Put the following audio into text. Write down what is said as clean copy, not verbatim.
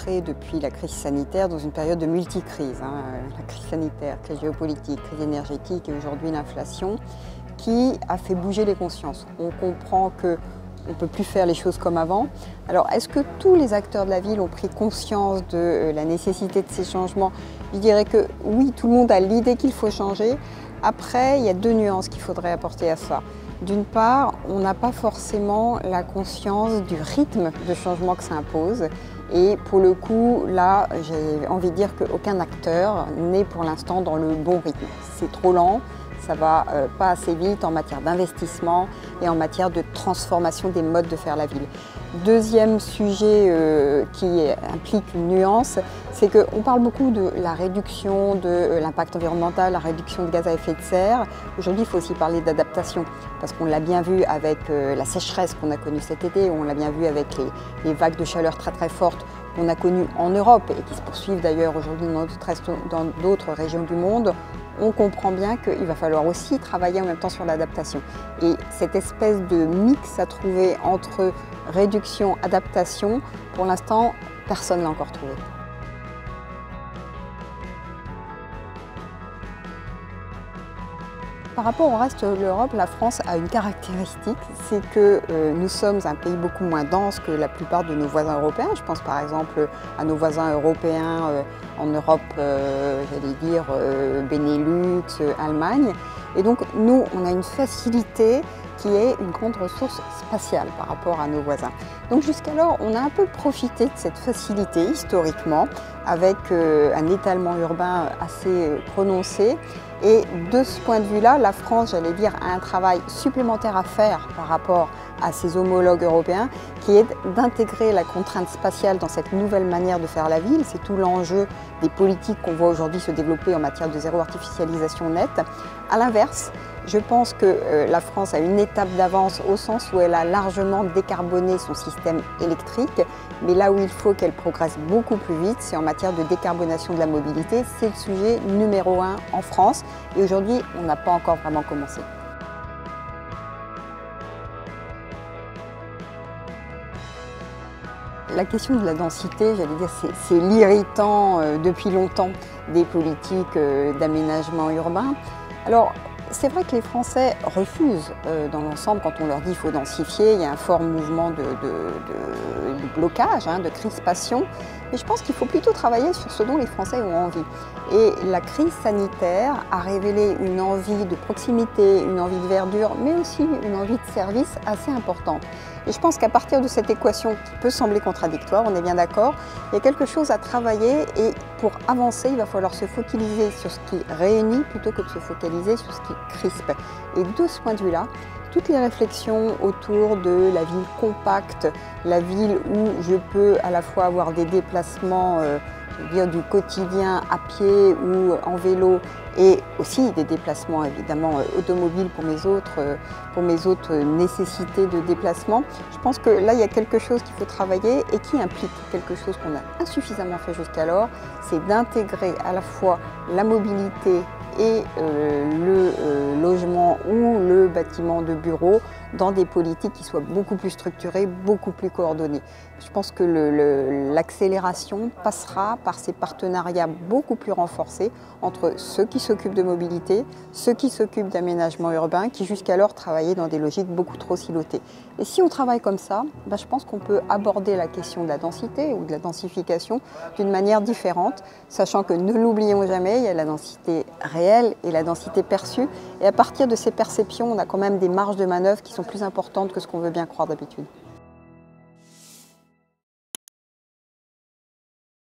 entré depuis la crise sanitaire dans une période de multicrise. La crise sanitaire, crise géopolitique, crise énergétique et aujourd'hui l'inflation, qui a fait bouger les consciences. On comprend qu'on ne peut plus faire les choses comme avant. Alors, est-ce que tous les acteurs de la ville ont pris conscience de la nécessité de ces changements? Je dirais que oui, tout le monde a l'idée qu'il faut changer. Après, il y a deux nuances qu'il faudrait apporter à ça. D'une part, on n'a pas forcément la conscience du rythme de changement que ça impose. Et pour le coup, là, j'ai envie de dire qu'aucun acteur n'est pour l'instant dans le bon rythme. C'est trop lent. Ça va pas assez vite en matière d'investissement et en matière de transformation des modes de faire la ville. Deuxième sujet qui implique une nuance, c'est qu'on parle beaucoup de la réduction de l'impact environnemental, la réduction de gaz à effet de serre. Aujourd'hui, il faut aussi parler d'adaptation, parce qu'on l'a bien vu avec la sécheresse qu'on a connue cet été, on l'a bien vu avec les vagues de chaleur très très fortes qu'on a connues en Europe et qui se poursuivent d'ailleurs aujourd'hui dans d'autres régions du monde. On comprend bien qu'il va falloir aussi travailler en même temps sur l'adaptation. Et cette espèce de mix à trouver entre réduction, adaptation, pour l'instant, personne ne l'a encore trouvé. Par rapport au reste de l'Europe, la France a une caractéristique, c'est que nous sommes un pays beaucoup moins dense que la plupart de nos voisins européens. Je pense par exemple à nos voisins européens en Europe, j'allais dire Benelux, Allemagne. Et donc nous, on a une facilité qui est une grande ressource spatiale par rapport à nos voisins. Donc jusqu'alors, on a un peu profité de cette facilité historiquement avec un étalement urbain assez prononcé. Et de ce point de vue-là, la France, j'allais dire, a un travail supplémentaire à faire par rapport à ses homologues européens, qui est d'intégrer la contrainte spatiale dans cette nouvelle manière de faire la ville. C'est tout l'enjeu des politiques qu'on voit aujourd'hui se développer en matière de zéro artificialisation nette. À l'inverse, je pense que la France a une étape d'avance au sens où elle a largement décarboné son système électrique, mais là où il faut qu'elle progresse beaucoup plus vite, c'est en matière de décarbonation de la mobilité. C'est le sujet numéro 1 en France et aujourd'hui, on n'a pas encore vraiment commencé. La question de la densité, j'allais dire, c'est l'irritant depuis longtemps des politiques d'aménagement urbain. Alors, c'est vrai que les Français refusent dans l'ensemble, quand on leur dit qu'il faut densifier, il y a un fort mouvement de blocage, de crispation. Mais je pense qu'il faut plutôt travailler sur ce dont les Français ont envie. Et la crise sanitaire a révélé une envie de proximité, une envie de verdure, mais aussi une envie de service assez importante. Et je pense qu'à partir de cette équation qui peut sembler contradictoire, on est bien d'accord, il y a quelque chose à travailler et pour avancer, il va falloir se focaliser sur ce qui réunit plutôt que de se focaliser sur ce qui crispe. Et de ce point de vue-là, toutes les réflexions autour de la ville compacte, la ville où je peux à la fois avoir des déplacements du quotidien à pied ou en vélo et aussi des déplacements évidemment automobiles pour mes autres nécessités de déplacement. Je pense que là il y a quelque chose qu'il faut travailler et qui implique quelque chose qu'on a insuffisamment fait jusqu'alors, c'est d'intégrer à la fois la mobilité et le logement ou le bâtiment de bureau dans des politiques qui soient beaucoup plus structurées, beaucoup plus coordonnées. Je pense que l'accélération passera par ces partenariats beaucoup plus renforcés entre ceux qui s'occupent de mobilité, ceux qui s'occupent d'aménagement urbain, qui jusqu'alors travaillaient dans des logiques beaucoup trop silotées. Et si on travaille comme ça, je pense qu'on peut aborder la question de la densité ou de la densification d'une manière différente, sachant que ne l'oublions jamais, il y a la densité réelle et la densité perçue. Et à partir de ces perceptions, on a quand même des marges de manœuvre qui sont plus importantes que ce qu'on veut bien croire d'habitude.